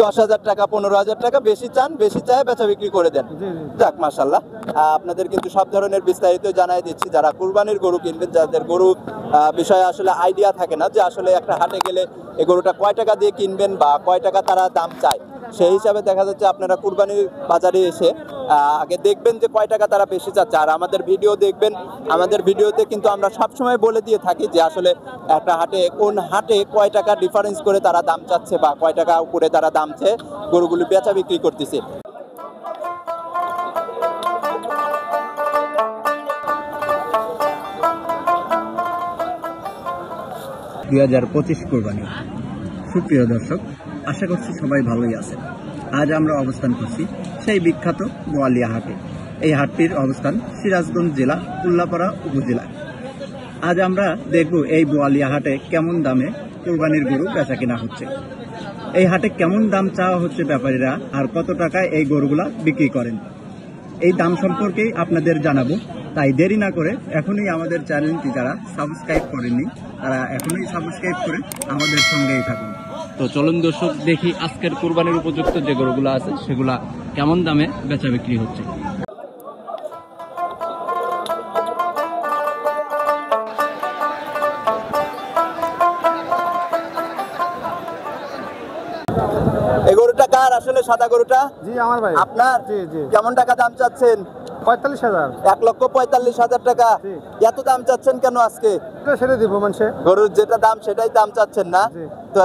10,000 টাকা 15,000 টাকা বেশি চান, বেশি চায় বেচা বিক্রি করে দেন। যাক মাশাআল্লাহ, আপনাদের কিন্তু সব ধরনের বিস্তারিত জানাই দিচ্ছি। যারা কুরবানির গরু কিনবেন, যাদের গরু বিষয়ে আসলে আইডিয়া থাকে না যে আসলে একটা হাটে গেলে এই গরুটা কয় টাকা দিয়ে কিনবেন বা কয় টাকা তারা দাম চায়, সেই হিসাবে দেখা যাচ্ছে আপনারা কুরবানির বাজারে এসে আগে দেখবেন যে কয় টাকা তারা বেশি চাচ্ছে। আর আমাদের ভিডিও দেখবেন, আমাদের ভিডিওতে কিন্তু আমরা সবসময় বলে দিয়ে থাকি যে আসলে একটা হাটে কোন হাটে কয় টাকা ডিফারেন্স করে তারা দাম চাচ্ছে বা কয় টাকা উপরে তারা দাম চেয়ে গরুগুলি বেচা বিক্রি করতেছে। 2025 কোরবানি। সুপ্রিয় দর্শক, আশা করছি সবাই ভালোই আছেন। আজ আমরা অবস্থান করছি সেই বিখ্যাত বোয়ালিয়া হাটে। এই হাটটির অবস্থান সিরাজগঞ্জ জেলা উল্লাপাড়া উপজেলায়। আজ আমরা দেখব এই বোয়ালিয়া হাটে কেমন দামে কোরবানির গরু বেচা কেনা হচ্ছে, এই হাটে কেমন দাম চাওয়া হচ্ছে ব্যাপারীরা, আর কত টাকায় এই গরুগুলা বিক্রি করেন। এই দাম সম্পর্কেই আপনাদের জানাবো। তাই দেরি না করে এখনই আমাদের চ্যানেলটি যারা সাবস্ক্রাইব করেননি তারা এখনই সাবস্ক্রাইব করে আমাদের সঙ্গেই থাকুন। তো চলুন দর্শক, দেখি আজকের কুরবানির উপযুক্ত যে গরুগুলো আছে সেগুলা কেমন দামে বেচা বিক্রি হচ্ছে। এই গরুটা কার আসলে? সাদা গরুটা? জি আমার ভাই। আপনার? জি জি। কেমন টাকা দাম চাচ্ছেন? 45,000। 1,45,000 টাকা। এত দাম চাচ্ছেন কেন আজকে? সেটা দিব মানুষে। গরুর যেটা দাম সেটাই দাম চাচ্ছেন না? তো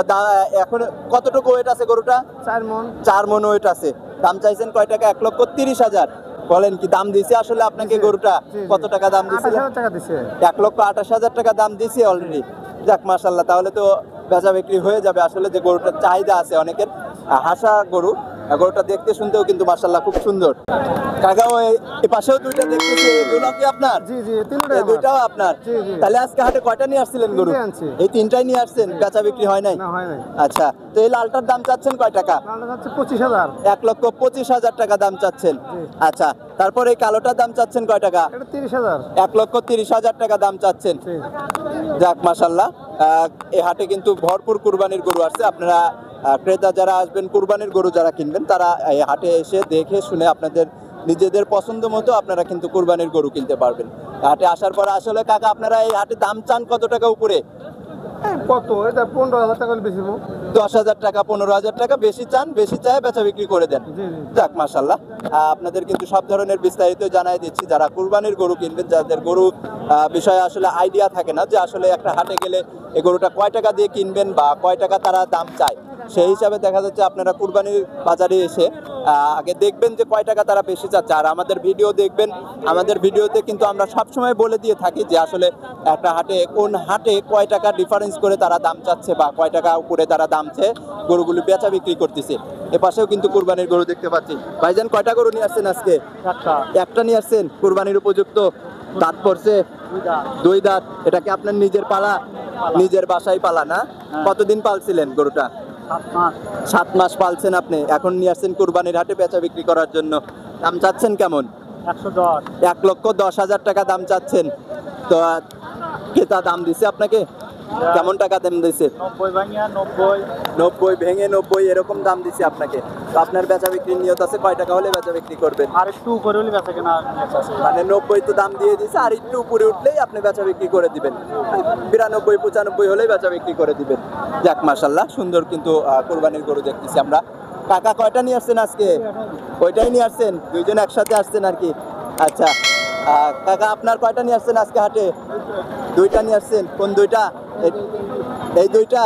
এখন কতটুকু ওয়েট আছে গরুটা? 4 মণ। 4 মণ ওয়েট আছে। দাম চাইছেন কয় টাকা? 1,30,000। বলেন কি দাম দিছে আসলে আপনাকে গরুটা? কত টাকা দাম দিছে? 28,000 টাকা দিছে। 1,28,000 টাকা দাম দিছে অলরেডি। যাক মাশাআল্লাহ, তাহলে তো বেচা বিক্রি হয়ে যাবে। আসলে যে গরুটার চাহিদা আছে অনেকের, হাসা গরু, গরুটা দেখতে শুনতেও কিন্তু মাশাআল্লাহ খুব সুন্দর। কাকা ওই পাশেও দুইটা দেখতেছি, এগুলো কি আপনার? জি জি, তিনটাই আমার। দুইটাও আপনার? জি জি। তাহলে আজকে হাটে কয়টা নিয়ে আসছিলেন গরু? তিনটাই আনছি। এই তিনটাই নিয়ে আসছেন, বেচা বিক্রি হয় নাই? না হয় নাই। আচ্ছা, তো এই লালটার দাম চাচ্ছেন কয় টাকা? লালটা যাচ্ছে 25,000। 1,25,000 টাকা দাম চাচ্ছেন। আচ্ছা, তারপর এই কালোটার দাম চাচ্ছেন কয় টাকা? এটা 30,000। 1,30,000 টাকা দাম চাচ্ছেন। জি। যাক মাশাআল্লাহ, এই হাটে কিন্তু ভরপুর কুরবানির গরু আছে। আপনারা ক্রেতা যারা আসবেন, কুরবানির গরু যারা কিনবেন, তারা এই হাটে এসে দেখে শুনে আপনাদের নিজেদের পছন্দ মতো আপনারা কিন্তু কুরবানির গরু কিনতে পারবেন। হাটে আসার পর আসলে কাকা আপনারা এই হাটে দাম চান কত টাকা উপরে? কত? এটা 15,000 টাকা বেশি। 10,000 টাকা 15,000 টাকা বেশি চান, বেশি চায় বেচা বিক্রি করে দেন। জি জি। যাক মাশাআল্লাহ, আপনাদের কিন্তু সব ধরনের বিস্তারিত জানাই দিচ্ছি। যারা কুরবানির গরু কিনবেন, যাদের গরু বিষয়ে আসলে আইডিয়া থাকে না যে আসলে একটা হাটে গেলে এই গরুটা কয় টাকা দিয়ে কিনবেন বা কয় টাকা তারা দাম চায়, সেই হিসাবে দেখা যাচ্ছে আপনারা কুরবানির বাজারে এসে আগে দেখবেন যে কয় টাকা তারা বেশি চাচ্ছে। আর আমাদের ভিডিও দেখবেন, আমাদের ভিডিওতে কিন্তু আমরা সবসময় বলে দিয়ে থাকি যে আসলে একটা হাটে কোন হাটে কয় টাকা ডিফারেন্স করে তারা দাম চাচ্ছে বা কয় টাকা উপরে তারা দাম চেয়ে গরুগুলি বেচা বিক্রি করতেছে। এপাশেও কিন্তু কুরবানির গরু দেখতে পাচ্ছি। ভাইজান কয়টা গরু নিয়ে আসছেন আজকে? একটা নিয়ে আসছেন। কুরবানির উপযুক্ত? দাঁত পড়ছে? 2 দাঁত। এটা কি আপনার নিজের পালা? নিজের বাসায় পালা না? কতদিন পালছিলেন গরুটা? 7 মাস পালছেন আপনি। এখন নিয়ে আসছেন কুরবানির হাটে বেচা বিক্রি করার জন্য। দাম চাচ্ছেন কেমন? 1,10,000 টাকা দাম চাচ্ছেন। তো ক্রেতা দাম দিছে আপনাকে? কেমন টাকা দাম দিছে? 90 ভেঙে 90 এরকম দাম দিছে আপনাকে। তো আপনার বেচা বিক্রির নিয়ত আছে কয় টাকা হলে বেচা বিক্রি করবেন? আর একটু উপরে হলে বেচা কেনা। মানে 90 তো দাম দিয়ে দিছে, আর একটু উপরে উঠলেই আপনি বেচা বিক্রি করে দিবেন। 92 95 হলেই বেচা বিক্রি করে দিবেন। যাক মাশাআল্লাহ, সুন্দর কিন্তু কুরবানির গরু দেখতেছি আমরা। কাকা কয়টা নিয়ে আসছেন আজকে? ওইটাই নিয়ে আসছেন? দুইজন একসাথে আসছেন আর কি? আচ্ছা, কাকা আপনার কয়টা নিয়ে আসছেন আজকে হাটে? 2টা নিয়ে আসছেন। কোন 2টা? এই 2টা?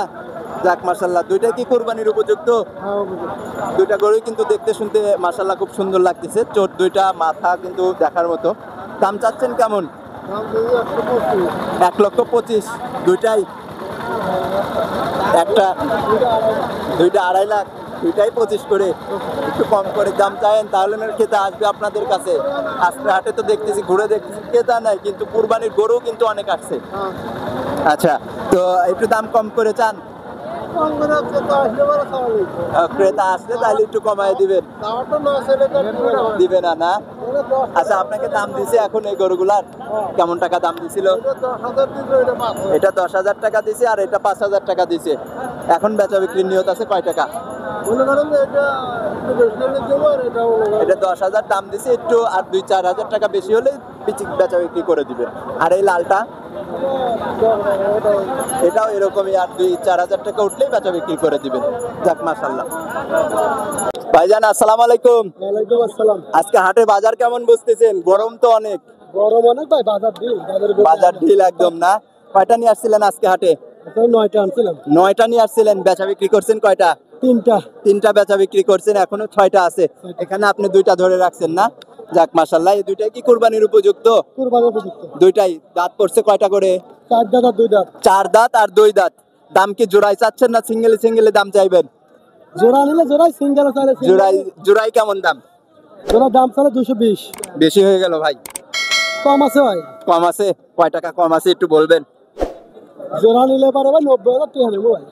যাক মাশাআল্লাহ, 2টা কি কুরবানির উপযুক্ত? 2টা গরুই কিন্তু দেখতে শুনতে মাশাআল্লাহ খুব সুন্দর লাগতেছে। চোট 2টা, মাথা কিন্তু দেখার মতো। দাম চাচ্ছেন কেমন? 1,25,000। 2টাই? একটা 2টা 2.5 লাখ? 2টাই 25 করে। একটু কম করে দাম চায়েন, তাহলে না ক্রেতা আসবে আপনাদের কাছে। আজকে হাটে তো দেখতেছি, ঘুরে দেখতেছি ক্রেতা নাই, কিন্তু কুরবানির গরু কিন্তু অনেক আসছে। আচ্ছা, তো একটু দাম কম করে চান? ক্রেতা আসলে তাহলে একটু কমায় দিবেন? দিবে না? না? আচ্ছা, আপনাকে দাম দিছে এখন এই গরুগুলার? কেমন টাকা দাম দিছিল? এটা 10,000 টাকা দিছে, আর এটা 5,000 টাকা দিছে। এখন বেচা বিক্রির নিয়ত আছে কয় টাকা? এটা 10,000 দাম দিছে, একটু আর 2-4 হাজার টাকা বেশি হলে বেচা বিক্রি করে দিবেন। আর এই লালটা এটাও এরকমই, আর 2-4 হাজার টাকা উঠলেই বেচা বিক্রি করে দিবেন। যাক মাশাআল্লাহ। ভাইজান আসসালামু আলাইকুম। ওয়ালাইকুম আসসালাম। আজকে হাটে বাজার কেমন বুঝতেছেন? গরম তো অনেক। গরম অনেক ভাই, বাজার ঢিল। বাজার ঢিল একদম না। কয়টা নিয়ে আসছিলেন আজকে হাটে? 9টা আনছিলাম। 9টা নিয়ে আসছিলেন, বেচা বিক্রি করছেন কয়টা? 3টা। 3টা বেচা বিক্রি করছেন, এখনো 6টা আছে। এখানে আপনি 2টা ধরে রাখছেন না? যাক মাশাআল্লাহ। এই 2টাই কি কুরবানির উপযুক্ত? কুরবানির উপযুক্ত। 2টাই দাঁত পড়ছে কয়টা করে? 4 দাঁত আর 2 দাঁত। 4 দাঁত আর 2 দাঁত। দাম কি জোড়ায় চাচ্ছেন না সিঙ্গেলে সিঙ্গেলে দাম চাইবেন? জোড়া নিলে জোড়াই, সিঙ্গেল চাইলে জোড়াই জোড়াই কেমন দাম? জোড়া দাম চাইলে 220। বেশি হয়ে গেল ভাই। কম আছে ভাই। কম আছে? কয় টাকা কম আছে একটু বলবেন? জোড়া নিলে পারে ভাই 90,000 টাকা নেবো ভাই।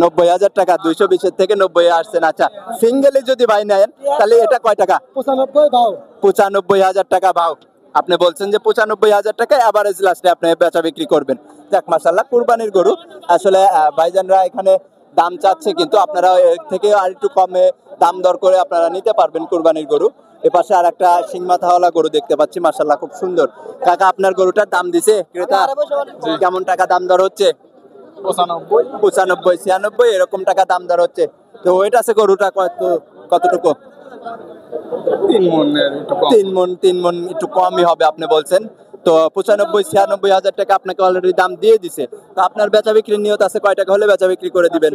90,000 টাকা। 220 থেকে 90 আসছেন। আচ্ছা, সিঙ্গেলে যদি ভাই নেন তাহলে এটা কয় টাকা? 95 ভাও। 95,000 টাকা ভাও। আপনি বলছেন যে 95,000 টাকা এভারেজ লাস্টে আপনি বেচা বিক্রি করবেন। যাক মাশাআল্লাহ, কুরবানির গরু আসলে ভাইজানরা এখানে দাম চাচ্ছে, কিন্তু আপনারা এর থেকে আর একটু কমে দাম দর করে আপনারা নিতে পারবেন কুরবানির গরু। এপাশে আর একটা সিংমাথাওয়ালা গরু দেখতে পাচ্ছি, মাশাআল্লাহ খুব সুন্দর। কাকা আপনার গরুটার দাম দিছে ক্রেতা? কেমন টাকা দাম দর হচ্ছে? 95, 96 এরকম টাকা দাম দর হচ্ছে। তো ওয়েট আছে গরুটা কতটুকু? 3 মন একটু কমই হবে আপনি বলছেন। তো 95-96 হাজার টাকা আপনাকে অলরেডি দাম দিয়ে দিছে। তো আপনার বেচা বিক্রির নিয়ত আছে কয় টাকা হলে বেচা বিক্রি করে দিবেন?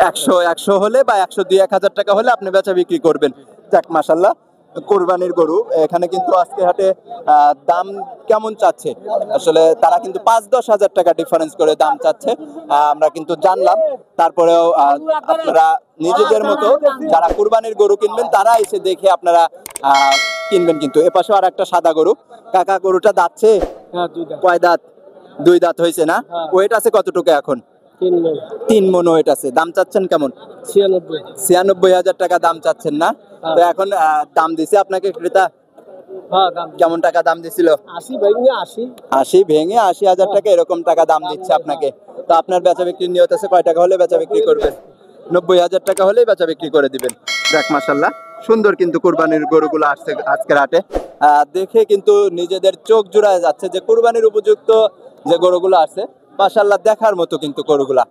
100 হলে বা 102-1,000 টাকা হলে আপনি বেচা বিক্রি করবেন। যাক মাশাআল্লাহ, কোরবানির গরু। এখানে কিন্তু আজকে হাটে দাম কেমন চাচ্ছে আসলে তারা কিন্তু 5-10 হাজার টাকা ডিফারেন্স করে দাম চাচ্ছে, আমরা কিন্তু জানলাম। তারপরেও আপনারা নিজেদের মতো যারা কুরবানির গরু কিনবেন তারা এসে দেখে আপনারা কিনবেন। কিন্তু এপাশে আর একটা সাদা গরু। কাকা গরুটা দাঁতছে? হ্যাঁ 2 দাঁত। কয় দাঁত? 2 দাঁত হয়েছে না? ওয়েট আছে কতটুকু এখন? 3 মণ। 3 মণ ওয়েট আছে। দাম চাচ্ছেন কেমন? 96 হাজার টাকা দাম চাচ্ছেন না? তো এখন দাম দিছে আপনাকে ক্রেতা? হ্যাঁ দাম কেমন টাকা দাম দিছিল? 80 ভাই, 80। 80 ভেঙে 80,000 টাকা এরকম টাকা দাম দিচ্ছে আপনাকে। তো আপনার বেচা বিক্রির নিয়ত আছে কয় টাকা হলে বেচা বিক্রি করবেন? 90,000 টাকা হলেই বেচা বিক্রি করে দিবেন। যাক মাশাআল্লাহ, সুন্দর কিন্তু কুরবানির গরুগুলো আসছে আজকের হাটে। দেখে কিন্তু নিজেদের চোখ জুড়ায় যাচ্ছে যে কুরবানির উপযুক্ত যে গরুগুলো আছে, মাশাআল্লাহ দেখার মতো কিন্তু গরুগুলা।